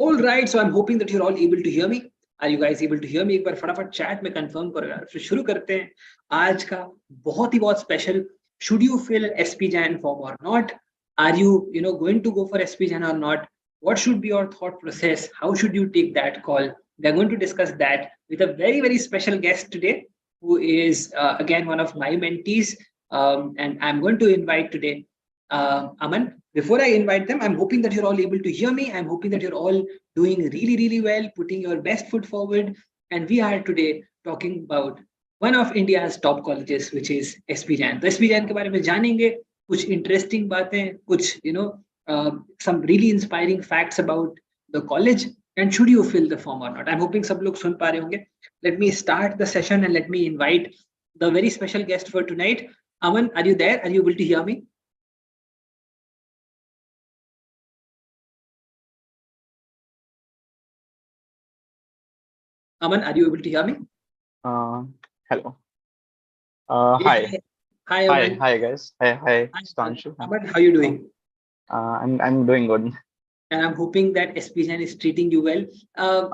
All right, so I'm hoping that you're all able to hear me. Are you guys able to hear me? एक बार फटाफट chat में confirm करो यार. फिर शुरू करते हैं आज का बहुत special. Should you fill SP Jain form or not? Are you going to go for SP Jain or not? What should be your thought process? How should you take that call? We're going to discuss that with a very special guest today, who is again one of my mentees, and I'm going to invite today Aman. Before I invite them, I'm hoping that you're all able to hear me. I'm hoping that you're all doing really well, putting your best foot forward. And we are today talking about one of India's top colleges, which is SP Jain. तो SP Jain के बारे में जानेंगे, कुछ interesting बातें, कुछ some really inspiring facts about the college, and should you fill the form or not. I'm hoping सब लोग सुन पा रहे होंगे. Let me start the session and let me invite the very special guest for tonight. Aman, are you there? Are you able to hear me? Aman, are you able to hear me? Hello. Hi. Hi, Aman. Hi, guys. Hi, Sudhanshu. Aman, how are you doing? I'm doing good. And I'm hoping that SP Jain is treating you well.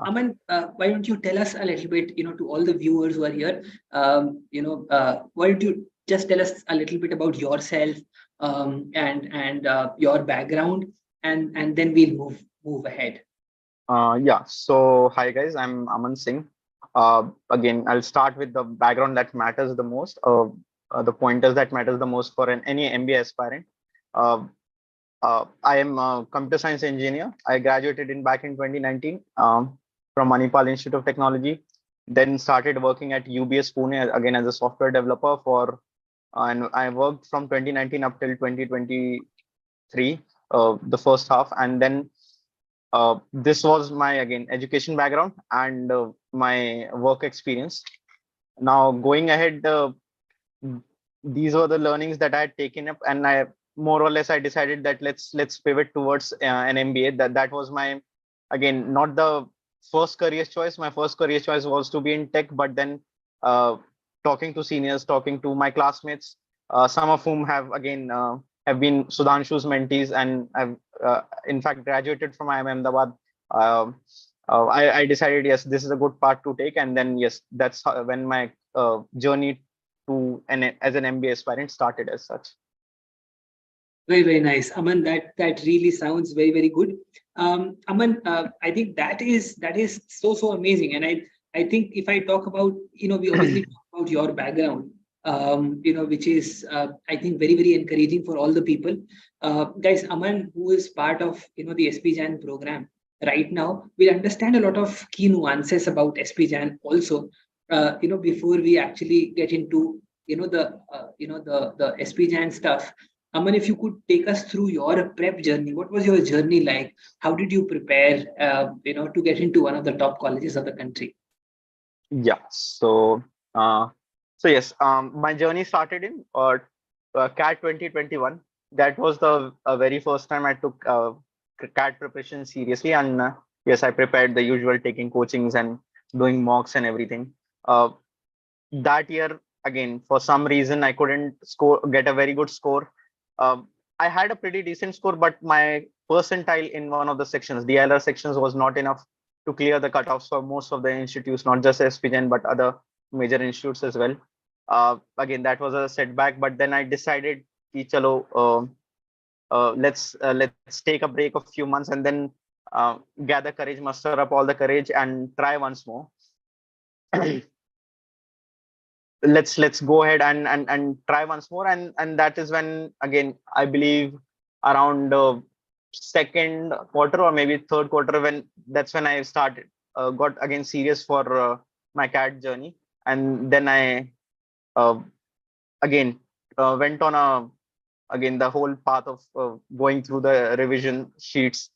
Aman, why don't you tell us a little bit, to all the viewers who are here, why don't you just tell us a little bit about yourself and your background, and then we'll move ahead. Yeah. So, hi, guys. I'm Aman Singh. Again, I'll start with the background that matters the most, the pointers that matters the most for any MBA aspirant. I am a computer science engineer. I graduated back in 2019 from Manipal Institute of Technology. Then started working at UBS Pune again as a software developer and I worked from 2019 up till 2023, the first half, and then this was my education background and my work experience. Now going ahead, these were the learnings that I had taken up, and I more or less I decided that let's pivot towards an MBA. That was my not the first career choice. My first career choice was to be in tech, but then talking to seniors, talking to my classmates, some of whom have been Sudhanshu's mentees and have in fact graduated from IIM Ahmedabad. I decided, yes, this is a good path to take, and then yes, that's when my journey to as an MBA aspirant started as such. Very nice, Aman. That really sounds very good. Aman, I think that is so amazing, and I think if I talk about we obviously talk about your background, which is I think very encouraging for all the people. Guys, Aman, who is part of the SP Jain program right now, will understand a lot of key nuances about SP Jain also. Before we actually get into the SP Jain stuff. Aman, if you could take us through your prep journey, what was your journey like? How did you prepare, to get into one of the top colleges of the country? Yeah. So yes, my journey started in CAT 2021. That was the very first time I took CAT preparation seriously, and yes, I prepared the usual, taking coachings and doing mocks and everything. That year, again, for some reason, I couldn't get a very good score. I had a pretty decent score, but my percentile in one of the sections, the DLR sections, was not enough to clear the cutoffs for most of the institutes, not just SP Jain, but other major institutes as well. Again, that was a setback, but then I decided, chalo, let's take a break of a few months and then gather courage, muster up all the courage and try once more. let's go ahead and try once more, and that is when, again, I believe around second quarter or maybe third quarter, that's when I started got again serious for my CAT journey. And then I went on the whole path of going through the revision sheets,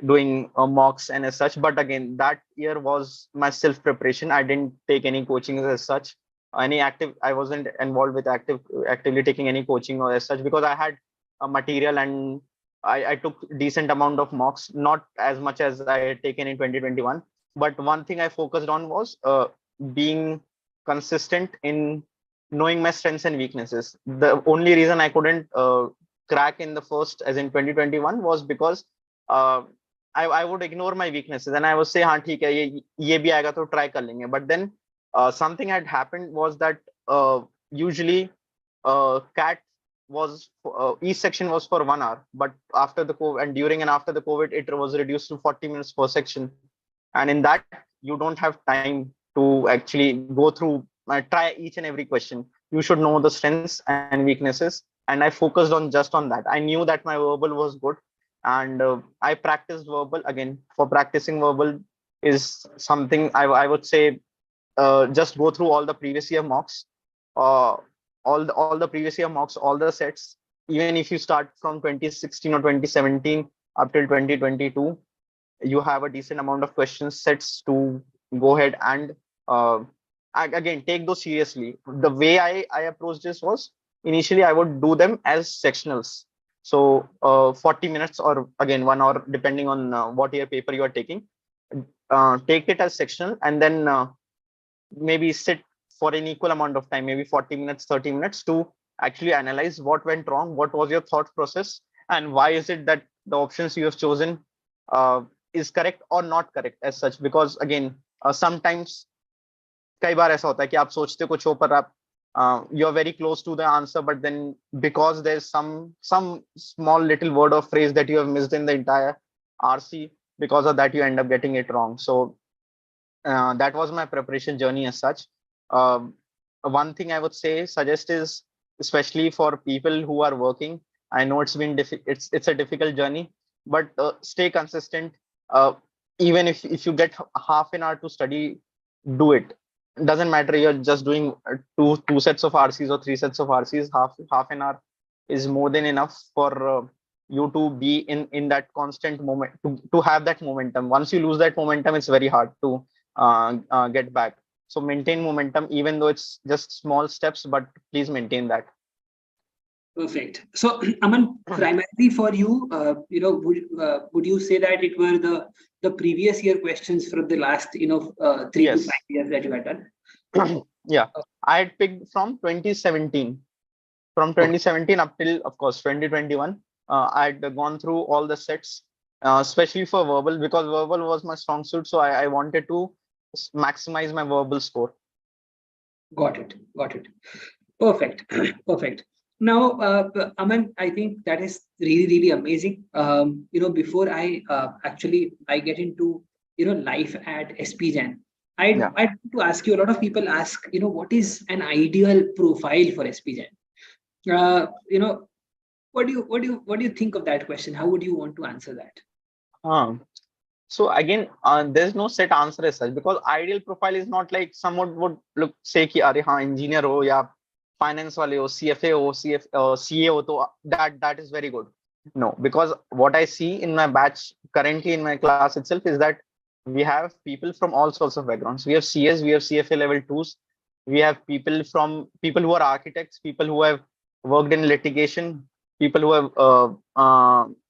doing mocks and as such. But again, that year was my self preparation. I didn't take any coaching as such. I wasn't involved with actively taking any coaching or as such, because I had a material and I took decent amount of mocks, not as much as I had taken in 2021. But one thing I focused on was being consistent in knowing my strengths and weaknesses. The only reason I couldn't crack in the first, as in 2021, was because I would ignore my weaknesses and I would say, हाँ ठीक है ये भी आएगा तो try कर लेंगे. But then something had happened was that usually CAT was each section was for 1 hour, but after the COVID and during and after the COVID, it was reduced to 40 minutes per section. And in that, you don't have time to actually go through, try each and every question. You should know the strengths and weaknesses. And I focused on just on that. I knew that my verbal was good, and I practiced verbal again. For practicing verbal is something I would say just go through all the previous year mocks, uh, all the previous year mocks, all the sets. Even if you start from 2016 or 2017 up till 2022, you have a decent amount of question sets to go ahead and again take those seriously. The way I approached this was initially I would do them as sectionals. So 40 minutes or again 1 hour, depending on what year paper you are taking. Take it as sectional and then maybe sit for an equal amount of time, maybe 40 minutes, 30 minutes to actually analyze what went wrong, what was your thought process, and why is it that the options you have chosen is correct or not correct as such. Because again, sometimes कई बार ऐसा होता है कि आप सोचते कुछ हो पर आप you are very close to the answer, but then because there's some small little word or phrase that you have missed in the entire RC, because of that you end up getting it wrong. So that was my preparation journey as such. One thing I would say suggest is, especially for people who are working, I know it's been it's a difficult journey, but stay consistent. Even if you get half an hour to study, do it. Doesn't matter you're just doing two sets of RCs or 3 sets of RCs. Half an hour is more than enough for you to be in that constant moment, to have that momentum. Once you lose that momentum, it's very hard to get back. So maintain momentum, even though it's just small steps, but please maintain that. Perfect. So Aman, primarily for you, would you say that it were the previous year questions from the last 3 to 5 years that you had done? Yeah, I had picked from 2017. From 2017 up till, of course, 2021, I had gone through all the sets, especially for verbal, because verbal was my strong suit. So I wanted to maximize my verbal score. Got it. Perfect. Perfect. Now, Aman, I think that is really, really amazing. Before I I get into life at SP Jain, I'd want to ask you. A lot of people ask, what is an ideal profile for SP Jain? What do you think of that question? How would you want to answer that? So again, there's no set answer as such, because ideal profile is not like someone would look say कि अरे हाँ engineer हो या finance वाले हो, CFA हो, CA हो, तो that is very good. No, because what I see in my batch currently in my class itself is that we have people from all sorts of backgrounds. We have CS, we have CFA level 2s, we have people who are architects, people who have worked in litigation, people who have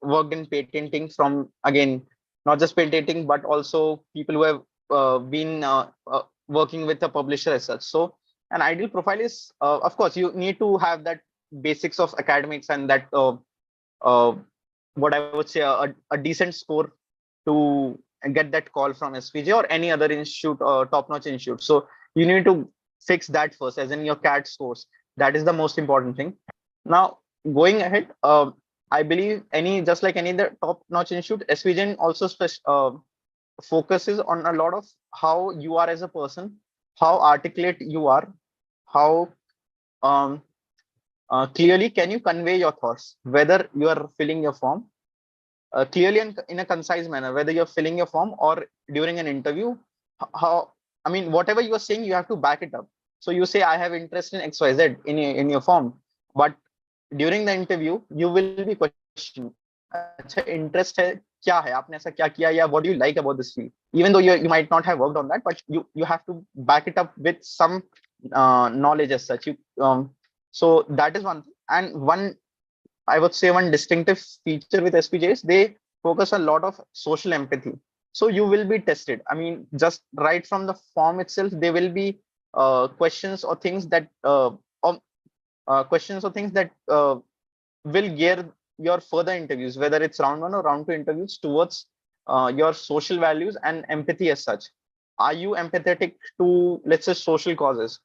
worked in patenting, from again not just patenting but also people who have been working with a publisher as such. So an ideal profile is, of course, you need to have that basics of academics and that what I would say a decent score to get that call from SPJ or any other institute, top-notch institute. So you need to fix that first, as in your CAT scores. That is the most important thing. Now, going ahead, I believe just like any other top-notch institute, SP Jain also focuses on a lot of how you are as a person, how articulate you are, how clearly can you convey your thoughts, whether you are filling your form clearly and in a concise manner, whether you're filling your form or during an interview. Whatever you are saying, you have to back it up. So you say, I have interest in XYZ in your form, but during the interview, you will be questioned. अच्छा interest है क्या है, आपने ऐसा क्या किया, या what do you like about this field, even though you might not have worked on that, but you have to back it up with some knowledge as such. So that is one thing. And I would say one distinctive feature with SPJ is they focus a lot of social empathy. So you will be tested. I mean, just right from the form itself, there will be questions or things that will gear your further interviews, whether it's round 1 or round 2 interviews, towards your social values and empathy as such. Are you empathetic to, let's say, social causes,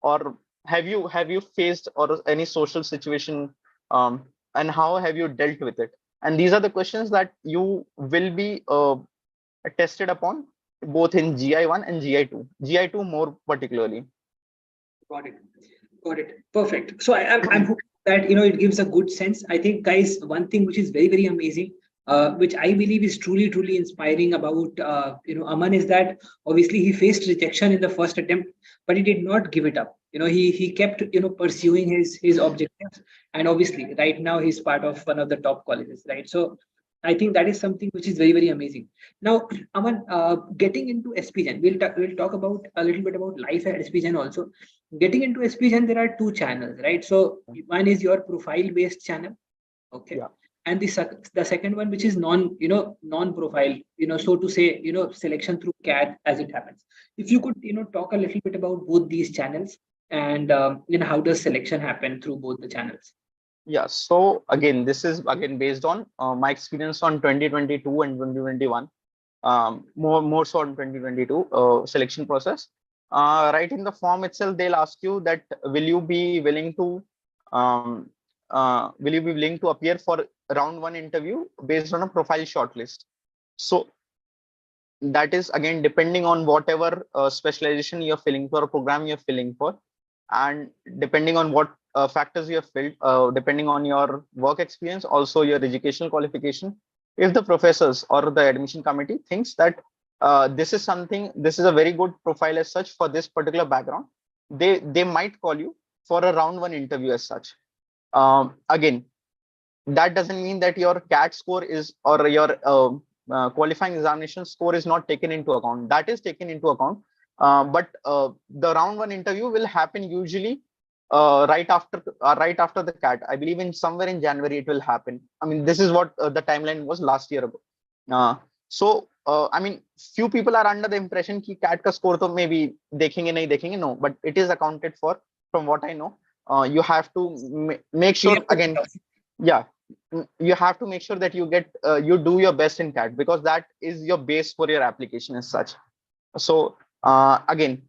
or have you faced or any social situation, and how have you dealt with it? And these are the questions that you will be tested upon both in GI1 and GI2. GI2 more particularly. Got it. Got it. Perfect. So I'm hoping that it gives a good sense. I think, guys, one thing which is very, very amazing, which I believe is truly, truly inspiring about Aman, is that obviously he faced rejection in the first attempt, but he did not give it up. He kept pursuing his objectives, and obviously right now he's part of one of the top colleges, right? So I think that is something which is very, very amazing. Now, Aman, getting into SP Jain, we'll talk about a little bit about life at SP Jain also. Getting into SP Jain, there are two channels, right? So one is your profile-based channel, okay, Yeah. and the second one, which is non-profile, so to say, selection through CAT as it happens. If you could, talk a little bit about both these channels, and how does selection happen through both the channels? Yeah. So again, this is again based on my experience on 2022 and 2021. More so on 2022 selection process. Right in the form itself, they'll ask you that will you be willing to appear for round one interview based on a profile shortlist. So that is again depending on whatever specialization you're filling for, or program you're filling for, and depending on what factors you have filled, depending on your work experience, also your educational qualification. If the professors or the admission committee thinks that this is a very good profile as such for this particular background, they might call you for a round one interview as such. Again, that doesn't mean that your CAT score is, or your qualifying examination score is not taken into account. That is taken into account, but the round one interview will happen usually right after the CAT. I believe in somewhere in January it will happen. I mean, this is what the timeline was last year ago. I mean, few people are under the impression कि CAT का score तो maybe देखेंगे नहीं देखेंगे. No, but it is accounted for from what I know. You have to make sure again. Yeah, you have to make sure that you get you do your best in CAT, because that is your base for your application as such. So again,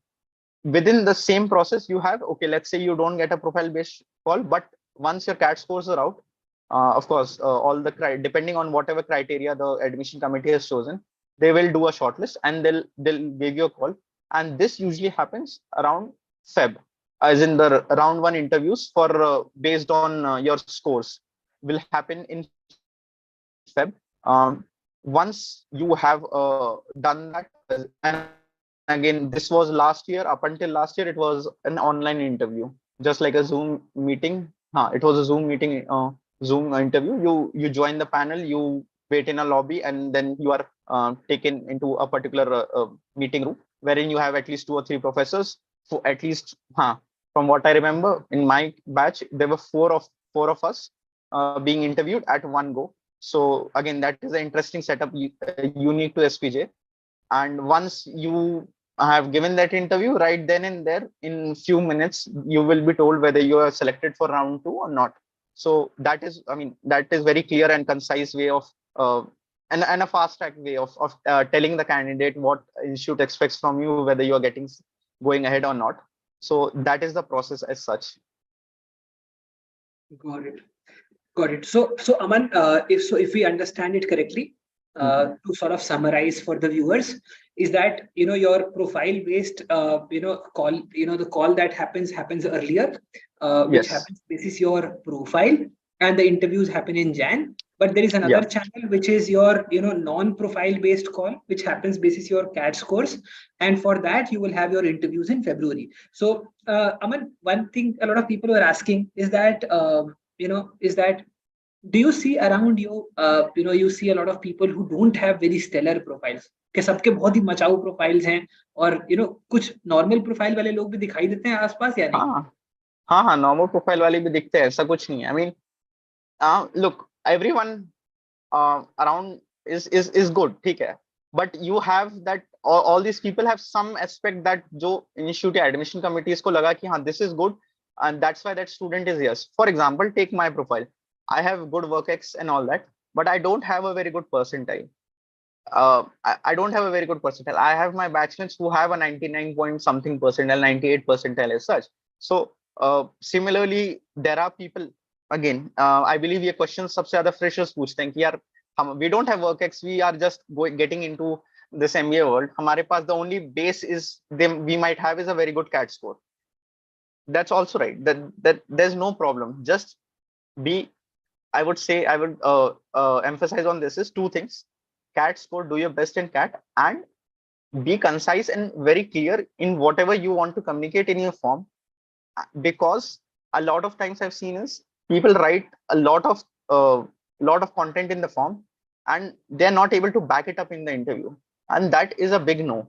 within the same process you have, okay, let's say you don't get a profile based call, but once your CAT scores are out, of course, all the depending on whatever criteria the admission committee has chosen, they will do a shortlist and they'll give you a call. And this usually happens around Feb, as in the round one interviews for based on your scores will happen in Feb. Once you have done that, and again, this was last year. Up until last year, it was an online interview, just like a Zoom meeting. It was a Zoom meeting, Zoom interview. You join the panel, you wait in a lobby, and then you are taken into a particular meeting room, wherein you have at least 2 or 3 professors. For at least, from what I remember, in my batch, there were four of us being interviewed at one go. So again, that is an interesting setup unique to SPJ. And once you have given that interview, right then and there, in few minutes, you will be told whether you are selected for round 2 or not. So that is, I mean, that is very clear and concise way of and a fast track way of telling the candidate what institute expects from you, whether you are going ahead or not. So that is the process as such. Got it. Got it. So Aman, if we understand it correctly, to sort of summarize for the viewers, is that your profile based call, the call that happens earlier, which happens basis your profile, and the interviews happen in Jan. But there is another channel which is your non-profile based call, which happens basis your CAT scores, and for that you will have your interviews in February. So Aman, one thing a lot of people were asking is that do you see around you, you see a lot of people who don't have very stellar profiles, कि सबके बहुत ही मचाऊ profiles हैं, और कुछ normal profile वाले लोग भी दिखाई देते हैं आसपास या नहीं? हाँ, normal profile वाले भी दिखते हैं, ऐसा कुछ नहीं है. I mean, look, everyone around is good, ठीक है, but you have that all these people have some aspect that जो institute admission committees को लगा कि हाँ, this is good, and that's why that student is yes. For example, take my profile. I have good work ex and all that, but I don't have a very good percentile. I don't have a very good percentile. I have my batchmates who have a 99 point something percentile, 98 percentile as such. So similarly, there are people, again, I believe ये questions सबसे ज़्यादा freshers पूछते हैं कि यार we don't have work ex, we are just getting into this MBA world. हमारे पास the only base is we might have is a very good CAT score. That's also right. That there's no problem. Just be, I would say, I would emphasize on this is two things: CAT score, do your best in CAT, and be concise and very clear in whatever you want to communicate in your form. Because a lot of times I've seen is people write a lot of content in the form, and they're not able to back it up in the interview, and that is a big no.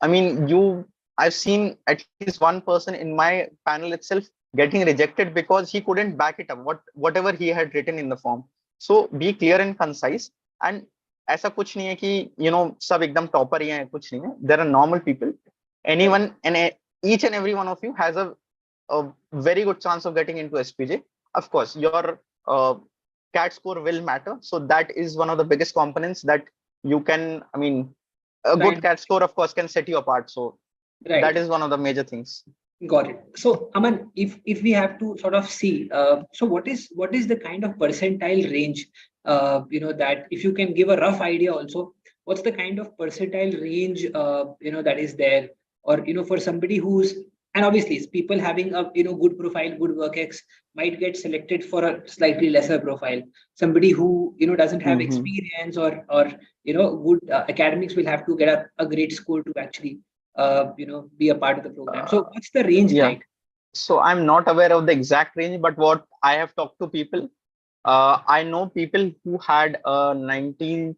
I mean, I've seen at least one person in my panel itself getting rejected because he couldn't back it up, whatever he had written in the form. So be clear and concise. And ऐसा कुछ नहीं है कि सब एकदम topper ही हैं, कुछ नहीं है. There are normal people. Anyone and each and every one of you has a very good chance of getting into SPJ. Of course, your CAT score will matter. So that is one of the biggest components that you can, I mean, a good CAT score, of course, can set you apart. So that is one of the major things. Got it. So Aman, if we have to sort of see, so what is the kind of percentile range, that if you can give a rough idea also, what's the kind of percentile range, that is there, or, for somebody who's, and obviously people having a, good profile, good work ex might get selected for a slightly lesser profile. Somebody who, doesn't have experience or good academics will have to get a great score to actually be a part of the program. So what's the range like? So I'm not aware of the exact range, but what I have talked to people, I know people who had a 93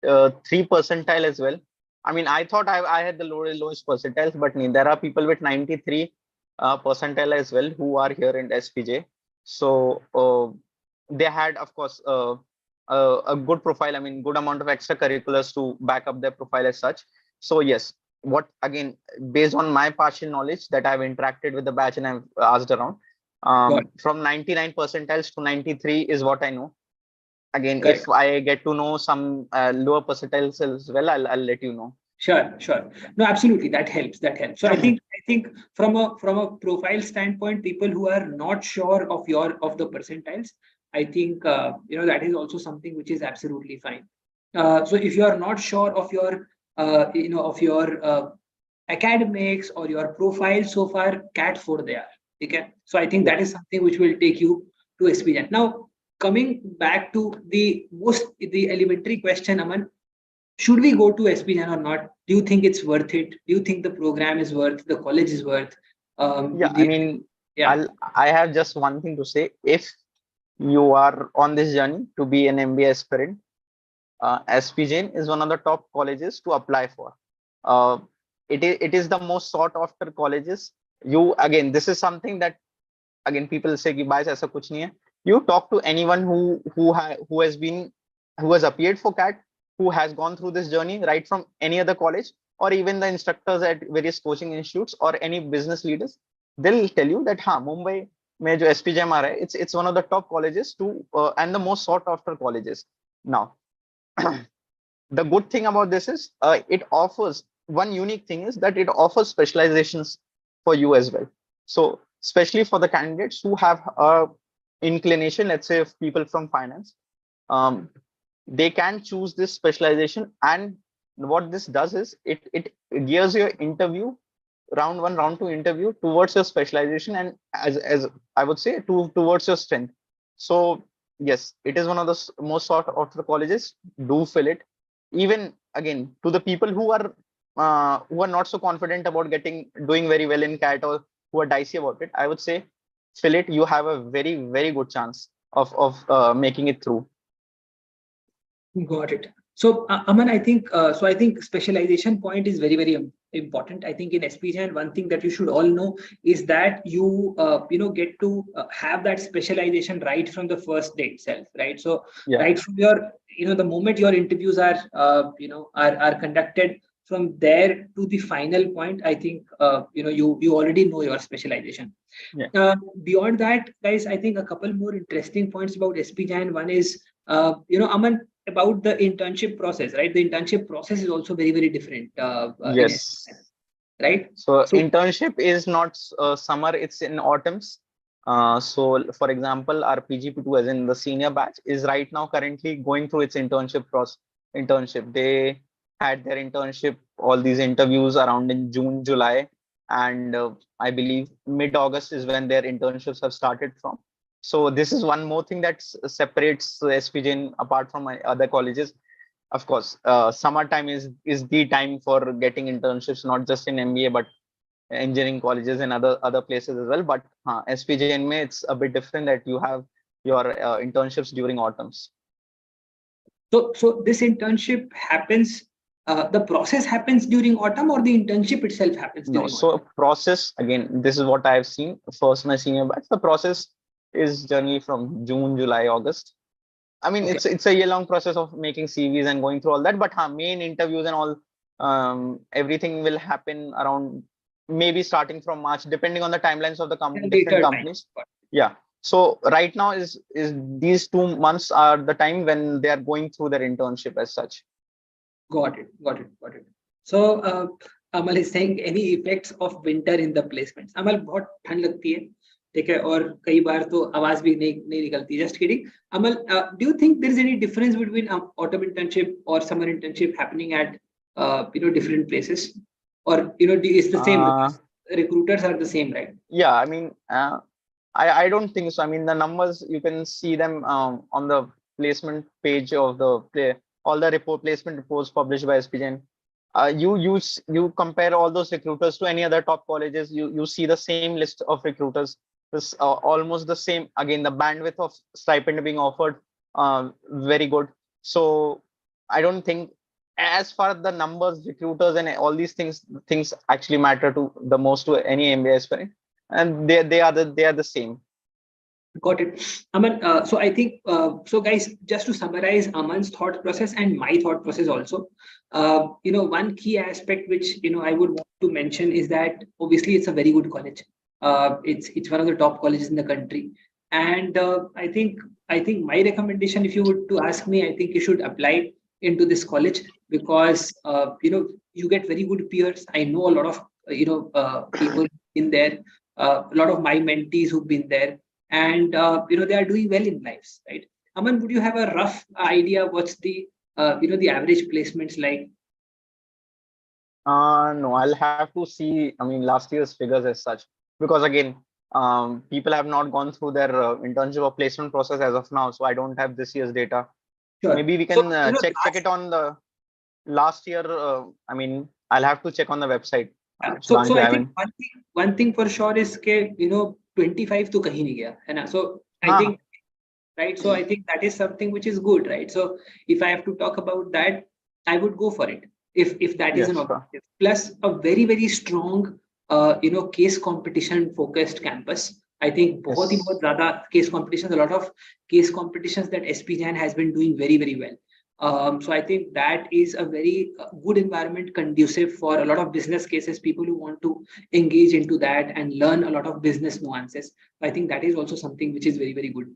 percentile as well. I mean, I thought I had the lowest percentiles, but there are people with 93 percentile as well who are here in SPJ. So they had, of course, a good profile. I mean, good amount of extracurriculars to back up their profile as such. So yes, what again, based on my partial knowledge that I've interacted with the batch and I've asked around, from 99 percentiles to 93 is what I know. Again, if I get to know some lower percentiles as well, I'll let you know. Sure. No, absolutely. That helps. So I think from a profile standpoint, people who are not sure of the percentiles, I think that is also something which is absolutely fine. So if you are not sure of your academics or your profile so far, CAT 4 they are. Okay. So I think that is something which will take you to SP Jain. Now, coming back to the elementary question, Aman, should we go to SP Jain or not? Do you think it's worth it? Do you think the program is worth, the college is worth? I have just one thing to say. If you are on this journey to be an MBA aspirant, SP Jain is one of the top colleges to apply for. It is the most sought after colleges. This is something that people say कि भाई ऐसा कुछ नहीं है. You talk to anyone who has appeared for CAT, who has gone through this journey right from any other college, or even the instructors at various coaching institutes or any business leaders, they'll tell you that Mumbai mein jo SP Jain aa raha hai, it's one of the top colleges and the most sought after colleges. Now, the good thing about this is it offers one unique thing is that it offers specializations for you as well. So especially for the candidates who have inclination, let's say if people from finance, they can choose this specialization. And what this does is it gears your interview, round 1, round 2 interview towards your specialization, and as I would say towards your strength. So yes, it is one of the most sought after colleges. Do fill it. Even again, to the people who are not so confident about doing very well in CAT, or who are dicey about it, I would say fill it. You have a very, very good chance of making it through. Got it. So Aman, I think specialization point is very, very important. I think in SP Jain, one thing that you should all know is that you get to have that specialization right from the first day itself, right? So right from your the moment your interviews are conducted, from there to the final point, I think you already know your specialization. Beyond that, guys, I think a couple more interesting points about SP Jain. One is Aman, about the internship process, right? The internship process is also very, very different. Yes. Right? So So internship is not summer, it's in autumns. So for example, our PGP2 as in the senior batch is right now currently going through its internship process. Internship. They had their internship, all these interviews around in June, July, and I believe mid-August is when their internships have started from. So this is one more thing that separates SP Jain apart from my other colleges. Of course, summertime is the time for getting internships, not just in MBA but engineering colleges and other places as well. But SP Jain mein it's a bit different that you have your internships during autumns. so this internship happens. The process happens during autumn, or the internship itself happens No, during autumn? so process again. This is what I have seen. First, my senior batch. The process is generally from June, July, August. I mean, Okay. it's a year-long process of making CVs and going through all that. But main interviews and all, everything will happen around maybe starting from March, depending on the timelines of the different Later time. companies. Yeah. So right now is these 2 months are the time when they are going through their internship as such. Got it. Got it. Got it. So Amal is saying any effects of winter in the placements. Amal, बहुत ठंड लगती है, ठीक है, और कई बार तो आवाज भी नहीं निकलती. Just kidding. Amal, do you think there is any difference between autumn internship or summer internship happening at different places, or it's the same? Recruiters are the same, right? Yeah, I mean, I don't think so. I mean, the numbers you can see them on the placement page of all the placement reports published by SP Jain. You compare all those recruiters to any other top colleges. You see the same list of recruiters. This almost the same. Again, the bandwidth of stipend being offered, very good. So I don't think, as far as the numbers, recruiters, and all these things actually matter to the most to any MBA aspirant, and they are the same. Got it. Aman, so I think, so guys, just to summarize Aman's thought process and my thought process also, one key aspect which, I would want to mention is that obviously it's a very good college. It's one of the top colleges in the country. And I think my recommendation, if you would to ask me, I think you should apply into this college because, you get very good peers. I know a lot of, people in there, a lot of my mentees who've been there. And they are doing well in lives, right? Aman, would you have a rough idea what's the the average placements like? No, I'll have to see. I mean, last year's figures as such, because again, people have not gone through their internship or placement process as of now, so I don't have this year's data. Sure. Maybe we can check it on the last year. I mean, I'll have to check on the website. So I think one thing for sure is that 25 to kahin nahi gaya, hai na? So I think, right? So I think that is something which is good, right? So if I have to talk about that, I would go for it if that is an objective. Plus a very, very strong case competition focused campus. I think बहुत ही बहुत ज़्यादा case competitions, a lot of case competitions that SP Jain has been doing very, very well. So I think that is a very good environment conducive for a lot of business cases, people who want to engage into that and learn a lot of business nuances. I think that is also something which is very, very good.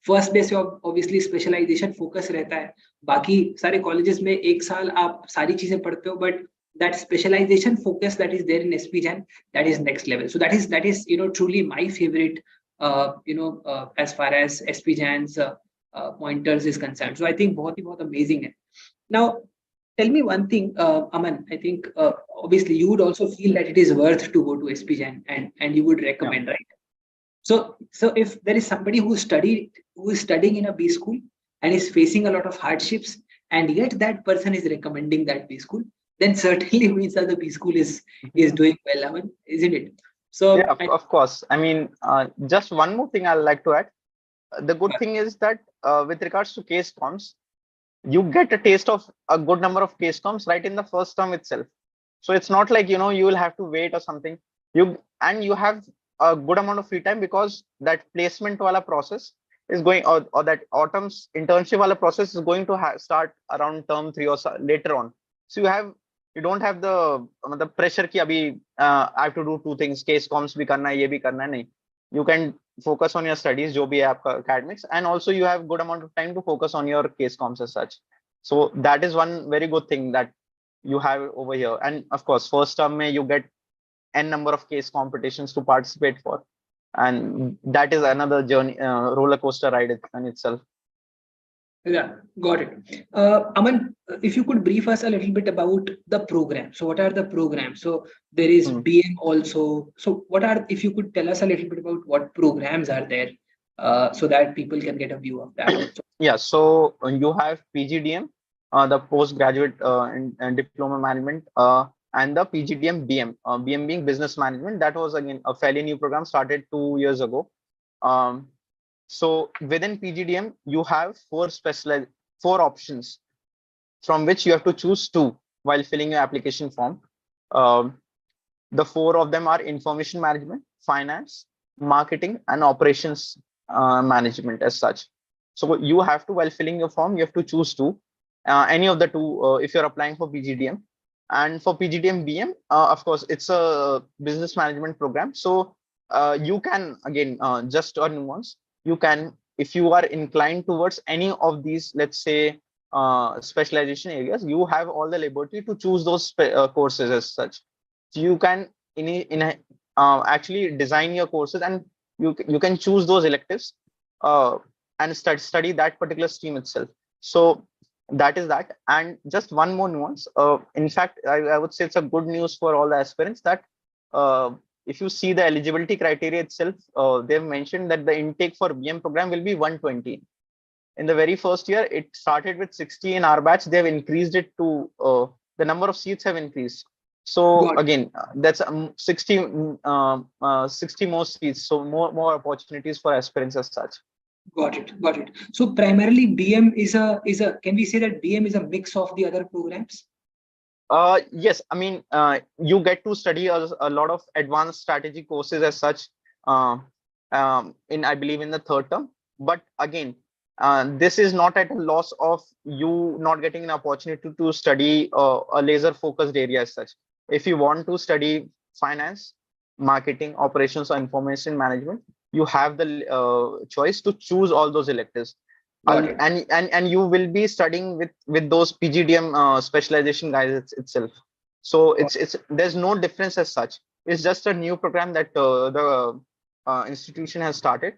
First base of obviously specialization focus रहता है. बाकी सारे colleges में एक साल आप सारी चीजें पढ़ते हो, but that specialization focus that is there in SP Jain, that is next level. So that is truly my favorite as far as SP Jain's pointers is concerned. So I think बहुत amazing है. Now tell me one thing, Aman. I think obviously you would also feel that it is worth to go to SP Jain and you would recommend, right? So if there is somebody who is studying in a B school and is facing a lot of hardships, and yet that person is recommending that B school, then certainly means that the B school is doing well, Aman, isn't it? So yeah, of course. I mean, just one more thing I'd like to add. The good thing is that with regards to case comms, you get a taste of a good number of case comms right in the first term itself. So it's not like you will have to wait or something. You have a good amount of free time because that placement wala process is going, or that autumn's internship wala process is going to start around term 3 or later on. So you don't have the pressure ki abhi I have to do 2 things, case comms bhi karna hai, ye bhi karna hai. Nahi. You can focus on your studies, जो भी है आपका academics, and also you have good amount of time to focus on your case comps as such. So that is one very good thing that you have over here. And of course, first term you get n number of case competitions to participate for, and that is another journey, roller coaster ride in itself. Yeah, got it. Aman, if you could brief us a little bit about the program. So what are the programs? So there is BM also. So what are, if you could tell us a little bit about what programs are there, so that people can get a view of that. Yeah, so you have PGDM, the postgraduate in diploma management, and the PGDM BM, BM being business management. That was again a fairly new program, started 2 years ago. So within PGDM, you have four options from which you have to choose 2 while filling your application form. The 4 of them are information management, finance, marketing, and operations management as such. So you have to, while filling your form, you have to choose 2, any of the 2 if you're applying for PGDM. And for PGDM BM, of course, it's a business management program. So you can, again, just a nuance, you can, if you are inclined towards any of these, let's say, specialization areas, you have all the liberty to choose those courses as such. So you can actually design your courses, and you can choose those electives and study that particular stream itself. So that is that. And just one more nuance, in fact, I would say it's a good news for all the aspirants that if you see the eligibility criteria itself, they've mentioned that the intake for BM program will be 120. In the very first year, it started with 60 in our batch. They've increased it to, the number of seats have increased. So again, that's 60 more seats. So more opportunities for aspirants as such. Got it. Got it. So primarily BM is a, can we say that BM is a mix of the other programs? Yes, I mean, you get to study a lot of advanced strategy courses as such in, I believe, in the 3rd term. But again, this is not at a loss of you not getting an opportunity to study a laser focused area as such. If you want to study finance, marketing, operations, or information management, you have the choice to choose all those electives. And you will be studying with those PGDM specialization guys itself. So there's no difference as such. It's just a new program that the institution has started.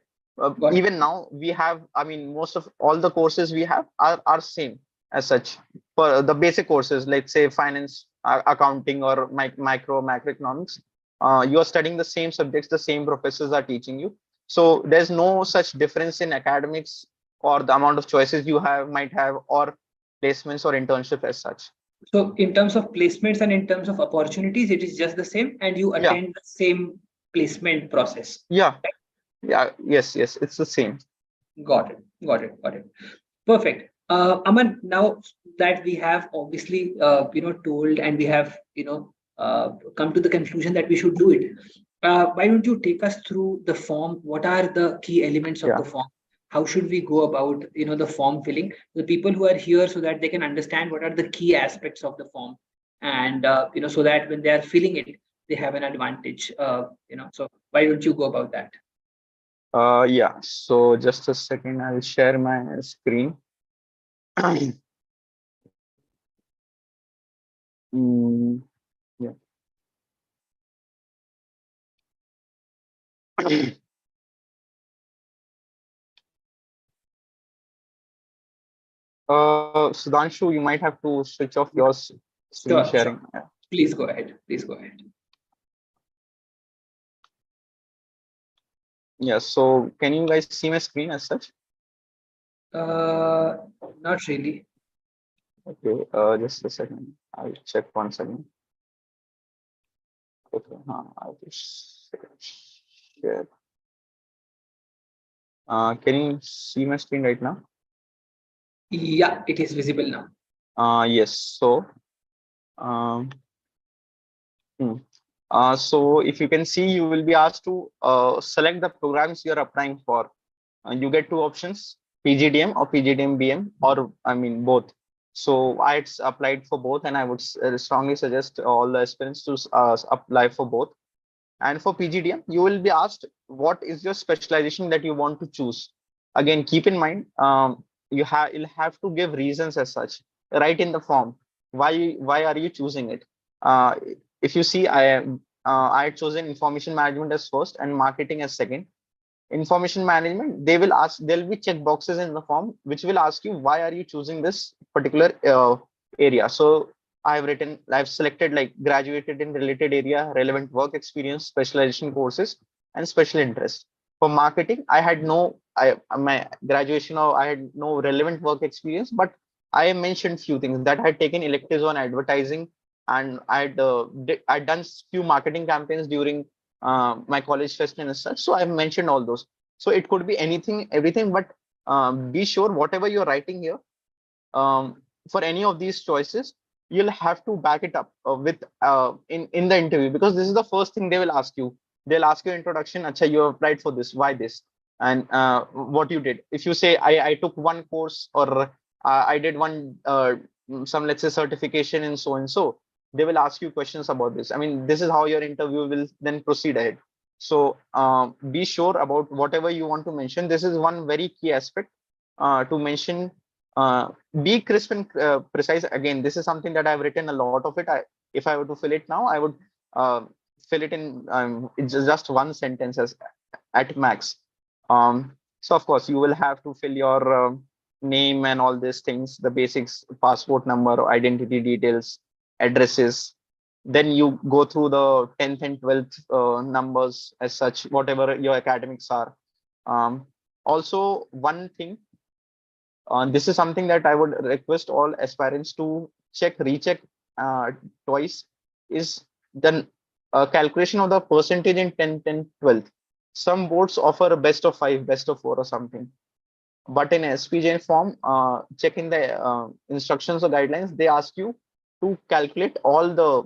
Even now we have, I mean, most of all the courses we have are same as such. For the basic courses, let's say finance, accounting, or macroeconomics, you are studying the same subjects, the same professors are teaching you. So there's no such difference in academics or the amount of choices you might have, or placements or internship as such. So in terms of placements and in terms of opportunities, it is just the same, and you attend the same placement process. Yeah. Yes, it's the same. Got it. Perfect. Aman, now that we have obviously told, and we have come to the conclusion that we should do it, why don't you take us through the form? What are the key elements of the form? How should we go about the form filling? The people who are here, so that they can understand what are the key aspects of the form, and so that when they are filling it, they have an advantage. So why don't you go about that? Yeah, so just a second, I'll share my screen. Yeah. Sudhanshu, you might have to switch off your screen sharing. Sure. Please go ahead. Yeah, so can you guys see my screen as such? Not really. Okay, just a second. I'll check once again. Okay, I'll just share. Can you see my screen right now? Yeah, it is visible now. Yes. So, so if you can see, you will be asked to select the programs you are applying for. You get 2 options: PGDM or PGDM BM, or I mean both. So I applied for both, and I would strongly suggest all the aspirants to apply for both. And for PGDM, you will be asked what is your specialization that you want to choose. Again, keep in mind, you'll have to give reasons as such, right in the form. Why are you choosing it? Uh, if you see, I had chosen information management as first and marketing as second. Information management, there'll be check boxes in the form which will ask you why are you choosing this particular area. So I've selected like graduated in related area, relevant work experience, specialization courses, and special interest. For marketing, I had no my graduation, or I had no relevant work experience, but I mentioned few things that I had taken electives on advertising, and I'd done few marketing campaigns during my college fest and as such. So I've mentioned all those. So it could be anything, everything, but be sure whatever you're writing here, for any of these choices, you'll have to back it up with in the interview, because this is the first thing they will ask you. They'll ask you introduction. Acha, you applied for this. Why this? And what you did. If you say I took one course, or I did one some, let's say, certification in so and so, they will ask you questions about this. I mean, this is how your interview will then proceed ahead. So be sure about whatever you want to mention. This is one very key aspect to mention. Be crisp and precise. Again, this is something that I've written a lot of it. If I were to fill it now, I would fill it in it's just one sentence as at max. So of course you will have to fill your name and all these things, the basics, passport number, identity details, addresses. Then you go through the 10th and 12th numbers as such, whatever your academics are. Also, one thing, this is something that I would request all aspirants to recheck twice, is the calculation of the percentage in 10th and 12th. Some boards offer a best of 5, best of 4 or something. But in SP Jain form, check in the instructions or guidelines, they ask you to calculate the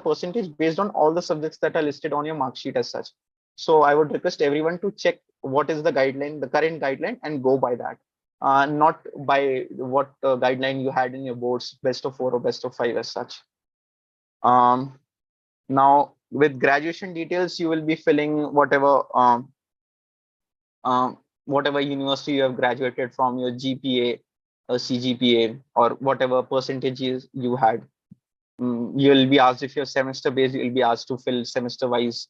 percentage based on all the subjects that are listed on your mark sheet as such. So I would request everyone to check what is the guideline, the current guideline, and go by that. Not by what guideline you had in your boards, best of 4 or best of 5 as such. Now with graduation details, you will be filling whatever whatever university you have graduated from, your GPA, CGPA, or whatever percentages you had. You'll be asked, if you're semester based, you'll be asked to fill semester wise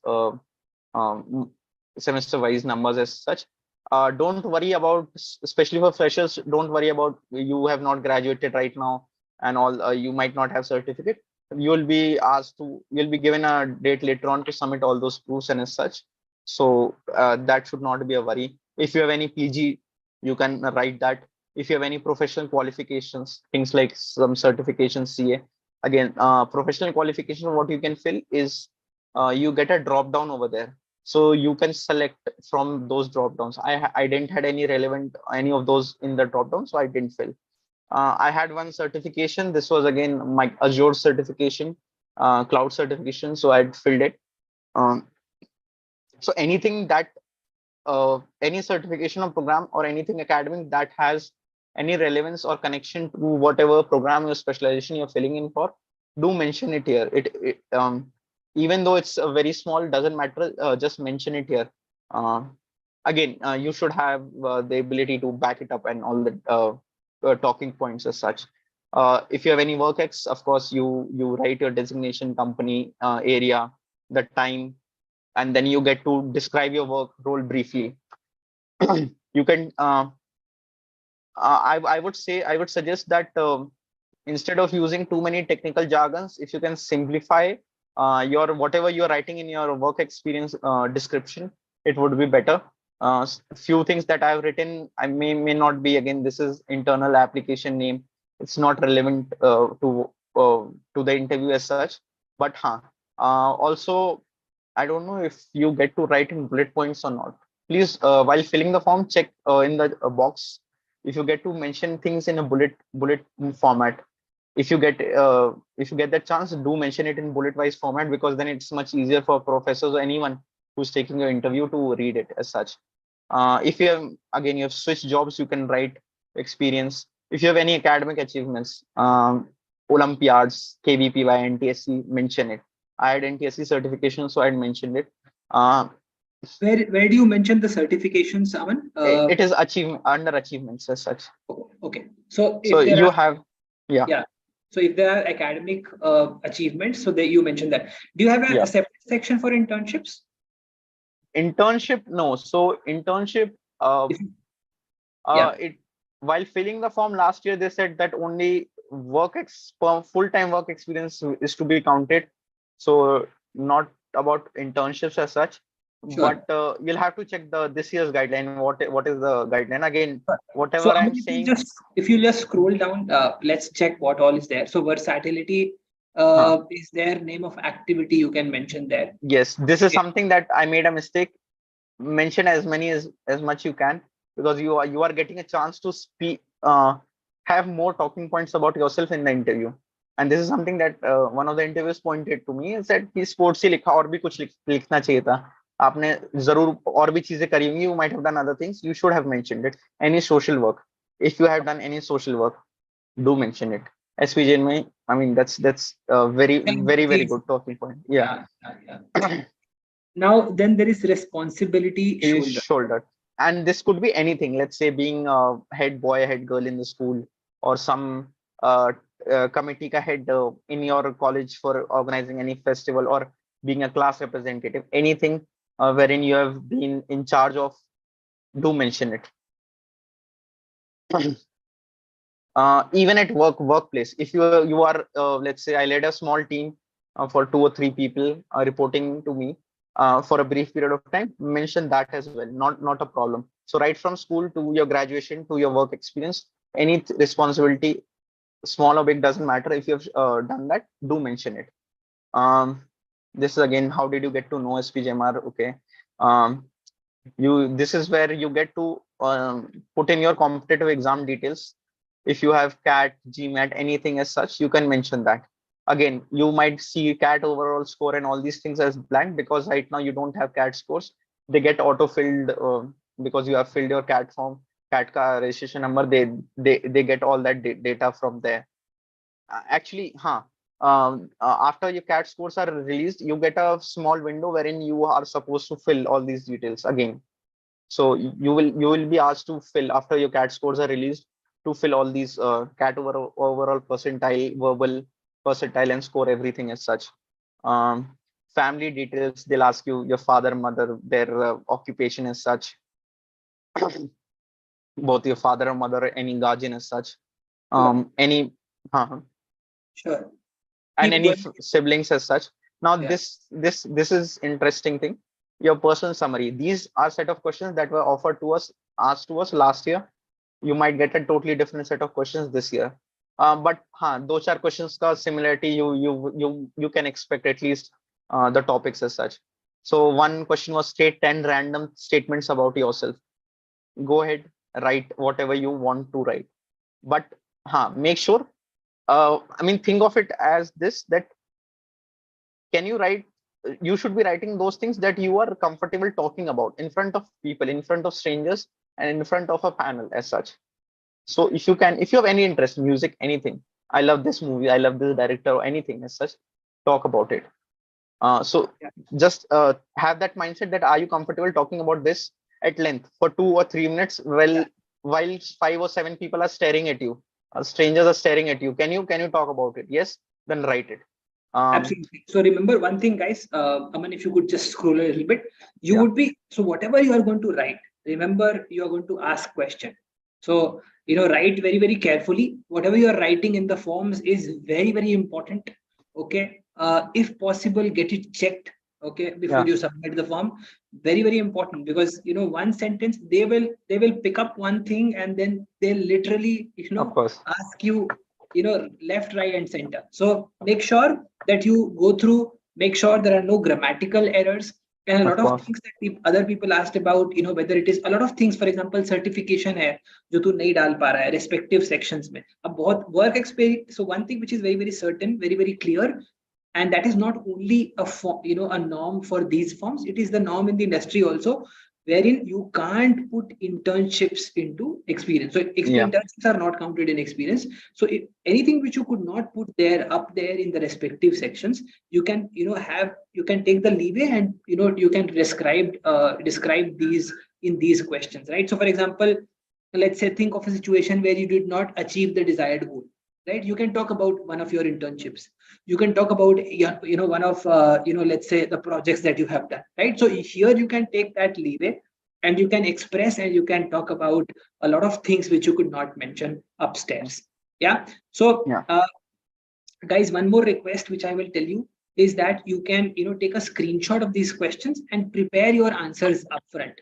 numbers as such. Don't worry about, especially for freshers, don't worry about you have not graduated right now and all, you might not have certificate. You'll be given a date later on to submit all those proofs and as such. So that should not be a worry. If you have any PG, you can write that. If you have any professional qualifications, things like some certification, CA, again, professional qualification, what you can fill is you get a drop down over there. So you can select from those drop downs. I didn't had any of those in the drop down, so I didn't fill. I had one certification. This was again my Azure certification, cloud certification. So I filled it. So anything that any certification or program or anything academic that has any relevance or connection to whatever program or specialization you're filling in for, do mention it here. Even though it's very small, doesn't matter. Just mention it here. Again, you should have the ability to back it up and all the talking points as such. If you have any work ex, of course, you write your designation, company, area, the time, and then you get to describe your work role briefly. You can. I would suggest that instead of using too many technical jargons, if you can simplify your whatever you're writing in your work experience description, it would be better. Few things that I've written, I may not be, again, this is internal application name. It's not relevant to the interview as such. But also, I don't know if you get to write in bullet points or not. Please, while filling the form, check in the box if you get to mention things in a bullet format. If you get that chance, do mention it in bullet wise format, because then it's much easier for professors or anyone who's taking your interview to read it as such. If you have switched jobs, you can write experience. If you have any academic achievements, Olympiads, KVPY, NTSC, mention it. I had NTSC certification, so I had mentioned it. Where do you mention the certifications, Aman? It is under achievements as such. Okay. So So if there you are, have, yeah. yeah. So if there are academic achievements, so that you mentioned that. Do you have a separate section for internships? Internship, no. So internship, it while filling the form last year, they said that only full-time work experience is to be counted. So not about internships as such. Sure. But you'll have to check this year's guideline. What is the guideline again? Whatever So I'm if saying. you just scroll down, let's check what all is there. So versatility is there, name of activity you can mention there. Yes, this is something that I made a mistake. Mention as many as much you can, because you are getting a chance to speak, have more talking points about yourself in the interview. And this is something that one of the interviewers pointed to me and said कि sports ही लिखा और भी कुछ लिखना चाहिए था. आपने जरूर और भी चीजें करी होंगी. You might have done other things. You should have mentioned it. Any social work, if you have done any social work, do mention it. SP Jain में, I mean that's very good talking point. Yeah. Now then there is responsibility shoulder. And this could be anything. Let's say being a head boy, head girl in the school, or some committee ka head in your college for organizing any festival, or being a class representative, anything wherein you have been in charge of, do mention it. Even at workplace, if you are let's say I led a small team for 2 or 3 people reporting to me for a brief period of time, mention that as well. Not a problem. So right from school to your graduation to your work experience, any responsibility, small or big, doesn't matter. If you have done that, do mention it. This is again, how did you get to know SPJMR? Okay. This is where you get to put in your competitive exam details. If you have CAT, GMAT, anything as such, you can mention that. Again, you might see CAT overall score and all these things as blank, because right now you don't have CAT scores. They get auto-filled because you have filled your CAT form, CAT ka registration number. They get all that data from there. Actually, after your CAT scores are released, you get a small window wherein you are supposed to fill all these details again. So you will be asked to fill, after your CAT scores are released, to fill all these CAT overall percentile, verbal percentile, and score everything as such. Family details, they'll ask you your father, mother, their occupation as such. Both your father or mother, any guardian as such. Any sure. And any siblings as such. Now this is interesting thing. Your personal summary. These are set of questions that were asked to us last year. You might get a totally different set of questions this year. But those are questions ka similarity you can expect, at least the topics as such. So one question was, state 10 random statements about yourself. Go ahead, write whatever you want to write. But make sure, I mean, think of it as this, that can you write, you should be writing those things that you are comfortable talking about in front of people, in front of strangers, and in front of a panel as such. So if you have any interest in music, anything, I love this movie, I love this director, or anything as such, talk about it. Just have that mindset that are you comfortable talking about this at length for 2 or 3 minutes, while 5 or 7 people are staring at you, strangers are staring at you. Can you talk about it? Yes, then write it. Absolutely. So remember one thing, guys. Aman, if you could just scroll a little bit, you would be, so whatever you are going to write, remember you are going to ask question. So write very, very carefully. Whatever you are writing in the forms is very, very important. Okay. If possible, get it checked. Okay, before you submit the form. Very, very important, because one sentence, they will pick up one thing, and then they'll literally ask you left, right, and center. So make sure that you go through, make sure there are no grammatical errors, and a lot of things that other people asked about, whether it is a lot of things, for example, certification hai jo tu nahi dal pa raha hai respective sections mein. Ab bahut work experience. So one thing which is very, very certain, very, very clear, and that is not only a norm for these forms, it is the norm in the industry also. wherein you can't put internships into experience. So Yeah. internships are not counted in experience. So if anything which you could not put there up there in the respective sections, you can you can take the leeway and you can describe these in these questions, right? So for example, let's say think of a situation where you did not achieve the desired goal, right? You can talk about one of your internships. You can talk about one of let's say the projects that you have done, right? So here you can take that leeway and you can express and you can talk about a lot of things which you could not mention upstairs. Yeah. So Yeah. guys, one more request which I will tell you is that you can take a screenshot of these questions and prepare your answers upfront.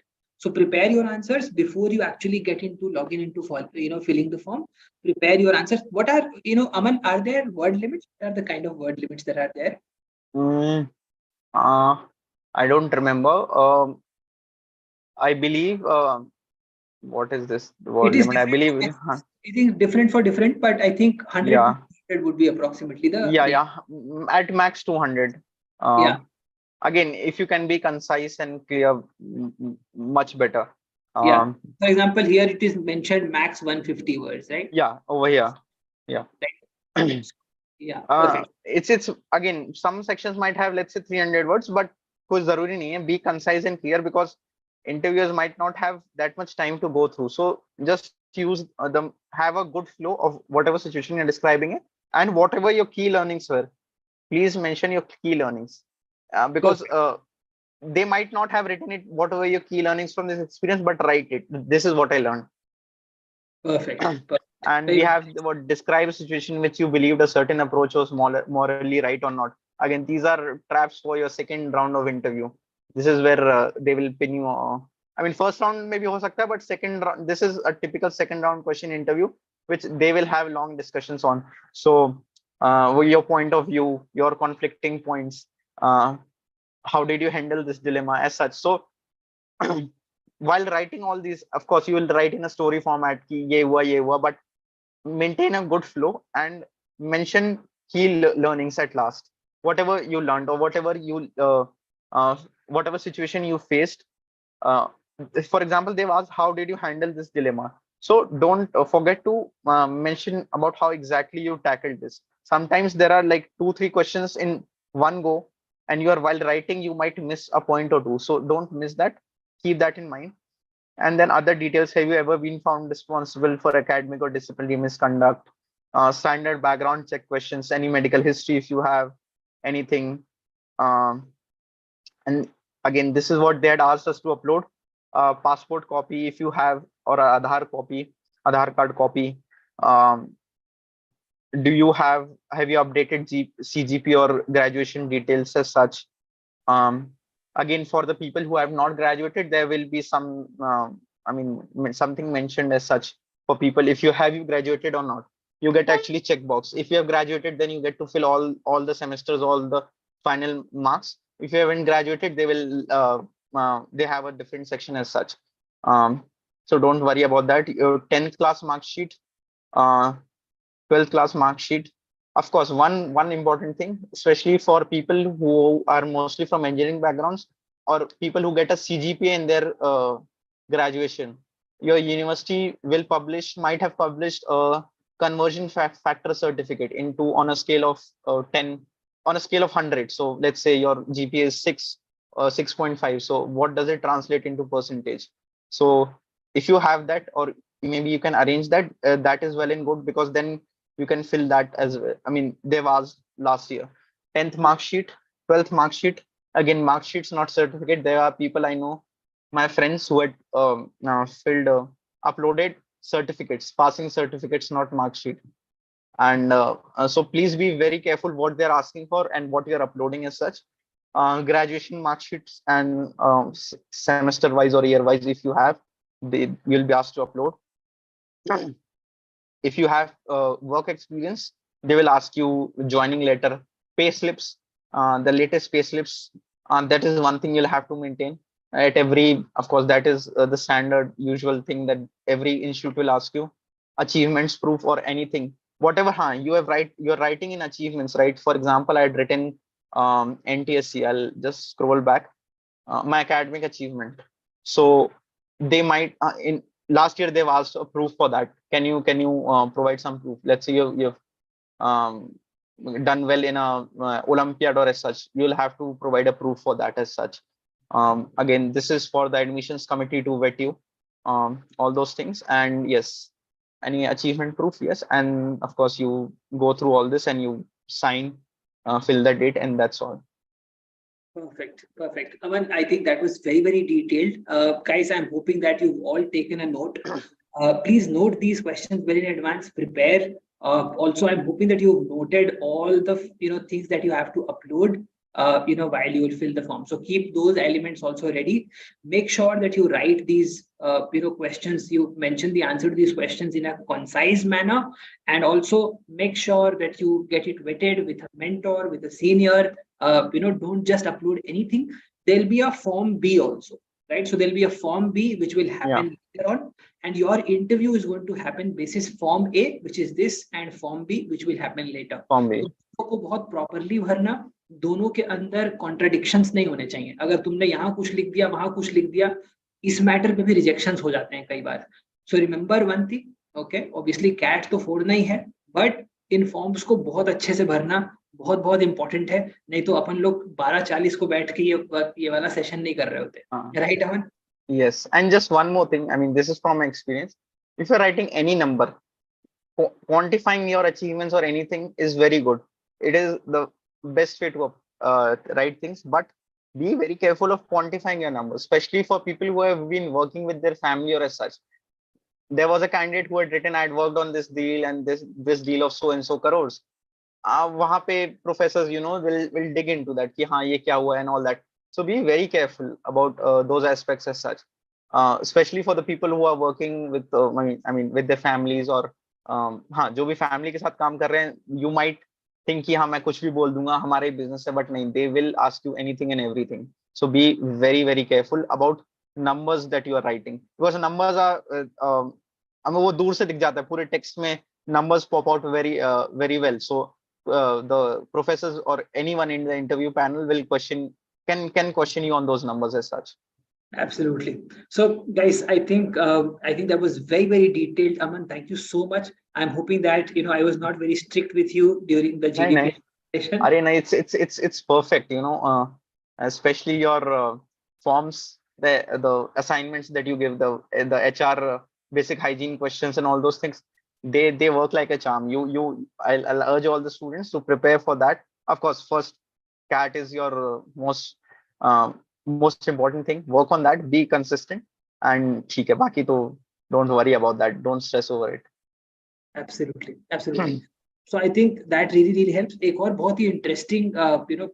So prepare your answers before you actually get into login into filling the form. Prepare your answers. What are Aman, are there word limits? What are the kind of word limits that are there? Mm, I don't remember. I believe. What is this word It is limit? I different. believe. It is different for different, but I think 100 to Yeah. 200 would be approximately the Yeah. range. Yeah. At max 200. Yeah. Again, if you can be concise and clear, much better. Yeah. For example, here it is mentioned max 150 words, right? Yeah, over here. Yeah. Right. Yeah. Perfect. It's again, some sections might have, let's say, 300 words, but कुछ जरूरी नहीं है. Be concise and clear, because interviewers might not have that much time to go through. So just use have a good flow of whatever situation you're describing it, and whatever your key learnings were. Please mention your key learnings, because Perfect. they might not have written it, whatever your key learnings from this experience, but write it. This is what I learned. Perfect. Perfect. And we Very have what describe a situation in which you believed a certain approach was morally right or not. Again, these are traps for your second round of interview. This is where they will pin you. I mean, first round maybe ho sakta, but second round, this is a typical second round question interview, which they will have long discussions on. So, your point of view, your conflicting points, how did you handle this dilemma as such? So, while writing all these, of course, you will write in a story format, ki ye hua, but maintain a good flow and mention key learnings at last. Whatever you learned, or whatever situation you faced. uh, for example, they've asked, how did you handle this dilemma? So don't forget to mention about how exactly you tackled this. Sometimes there are like 2 3 questions in one go, and you are, while writing, you might miss a point or two, so don't miss that. Keep that in mind. And then other details: have you ever been found responsible for academic or disciplinary misconduct? Standard background check questions, any medical history if you have anything. um, and again, this is what they had asked us to upload: passport copy if you have, or a Aadhaar card copy. um, do you have you updated CGP or graduation details as such? um, Again, for the people who have not graduated, there will be some I mean, something mentioned as such. For people, if you graduated or not, you get actually checkbox. If you have graduated, then you get to fill all the semesters, all the final marks. If you haven't graduated, they have a different section as such. So don't worry about that. Your 10th class mark sheet, uh, 12th class mark sheet. Of course, one important thing, especially for people who are mostly from engineering backgrounds, or people who get a CGPA in their graduation, your university might have published a conversion factor certificate into, on a scale of 10, on a scale of 100. So let's say your GPA is 6, 6.5. So what does it translate into percentage? So if you have that, or maybe you can arrange that, that is well and good, because then you can fill that as well. I mean, they've asked last year 10th mark sheet, 12th mark sheet. Again, mark sheets, not certificate. There are people I know, my friends, who had filled uploaded certificates, passing certificates, not mark sheet. And so please be very careful what they're asking for and what you're uploading as such. Graduation mark sheets and semester wise or year wise, if you have, you'll be asked to upload. If you have work experience, they will ask you joining letter, pay slips, the latest pay slips. That is one thing you'll have to maintain at every, of course, that is the standard usual thing that every institute will ask you. Achievements proof or anything, whatever. You're writing in achievements, right? For example, I had written NTSC. I'll just scroll back. My academic achievement. So they might in last year they've asked a proof for that. Can you provide some proof? Let's say you've um, done well in a Olympiad or as such, you'll have to provide a proof for that as such. Again, this is for the admissions committee to vet you, all those things. And yes, any achievement proof, yes. And of course, you go through all this and you sign, fill the date, and that's all. Perfect, perfect. Aman, I think that was very, very detailed. Guys, I'm hoping that you've all taken a note. Please note these questions well in advance, prepare. Also, I'm hoping that you've noted all the things that you have to upload while you will fill the form. So keep those elements also ready. Make sure that you write these questions. You mention the answer to these questions in a concise manner, and also make sure that you get it vetted with a mentor, with a senior. Don't just upload anything. There'll be a form B also, right? So there'll be a form B which will happen later on, and your interview is going to happen basis form A, which is this, and form B, which will happen later. Form B. को बहुत properly भरना, दोनों के अंदर contradictions नहीं होने चाहिए. अगर तुमने यहाँ कुछ लिख दिया, वहां कुछ लिख दिया, इस मैटर पे भी रिजेक्शंस हो जाते हैं कई बार. So remember one thing, okay, obviously CAT तो फोड़ना ही है, बट इन फॉर्म्स को बहुत अच्छे से भरना बहुत बहुत इंपॉर्टेंट है. नहीं तो अपन लोग 12:40 को बैठ के ये वाला सेशन नहीं कर रहे होते. Right Aman? Yes, and just one more thing. I mean, this is from my experience. If you're writing any number, quantifying your achievements or anything is very good. It is the best way to write things, but be very careful of quantifying your numbers, especially for people who have been working with their family or as such. There was a candidate who had written, I had worked on this deal and this deal of so and so crores. वहाँ पे professors, will dig into that कि हाँ ये क्या हुआ and all that. So be very careful about those aspects as such, especially for the people who are working with, with their families or हाँ जो भी family के साथ काम कर रहे हैं, you might think कि हाँ मैं कुछ भी बोल दूंगा हमारे business से, but नहीं, they will ask you anything and everything. So be very, very careful about numbers that you are writing, because numbers are हमें वो दूर से दिख जाता है, पूरे text में numbers pop out very very well. So the professors or anyone in the interview panel will can question you on those numbers as such. Absolutely. So guys, I think that was very, very detailed. Aman, thank you so much. I'm hoping that I was not very strict with you during the GDP session. It's perfect, especially your forms, the assignments that you give, the HR basic hygiene questions and all those things, they work like a charm. I'll urge all the students to prepare for that. Of course, first CAT is your most important thing. Work on that, be consistent, and theek hai, baki to don't worry about that, don't stress over it. Absolutely. So I think that really, really helps. एक और बहुत ही interesting,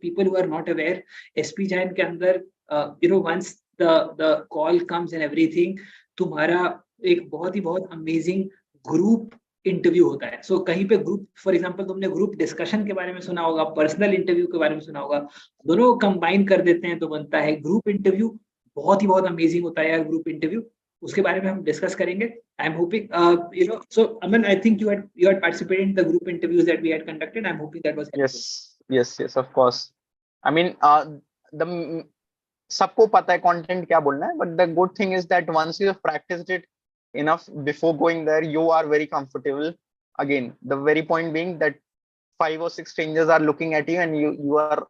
people who are not aware, SP Jain के अंदर, once the call comes and everything, तुम्हारा एक बहुत amazing group interview होता है. सो कहीं पे ग्रुप, फॉर एग्जांपल तुमने ग्रुप डिस्कशन के बारे में सुना होगा, पर्सनल इंटरव्यू के बारे में सुना होगा, दोनों कंबाइन कर देते हैं तो बनता है ग्रुप इंटरव्यू. बहुत अमेजिंग होता है यार ग्रुप इंटरव्यू. उसके बारे में हम डिस्कस करेंगे. I am hoping so Aman, I think you had participated in the group interviews that we had conducted. I'm hoping that was helpful. Yes, of course. I mean, the सबको पता है content क्या बोलना है, but the good thing is that once you have practiced it enough before going there, you are very comfortable. Again, the very point being that 5 or 6 strangers are looking at you and you are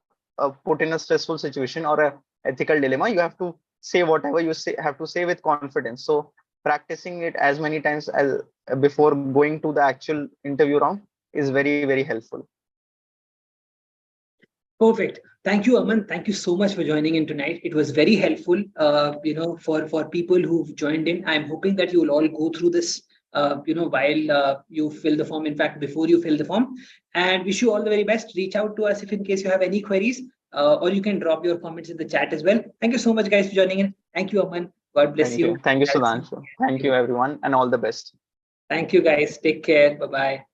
put in a stressful situation or a ethical dilemma. You have to say whatever you have to say with confidence. So practicing it as many times as before going to the actual interview round is very, very helpful. Perfect. Thank you, Aman. Thank you so much for joining in tonight. It was very helpful, for people who've joined in. I'm hoping that you will all go through this, while you fill the form. In fact, before you fill the form, and wish you all the very best. Reach out to us if in case you have any queries, or you can drop your comments in the chat as well. Thank you so much, guys, for joining in. Thank you, Aman. God bless you. Thank you, Sudhanshu. Thank you, everyone, and all the best. Thank you, guys. Take care. Bye-bye.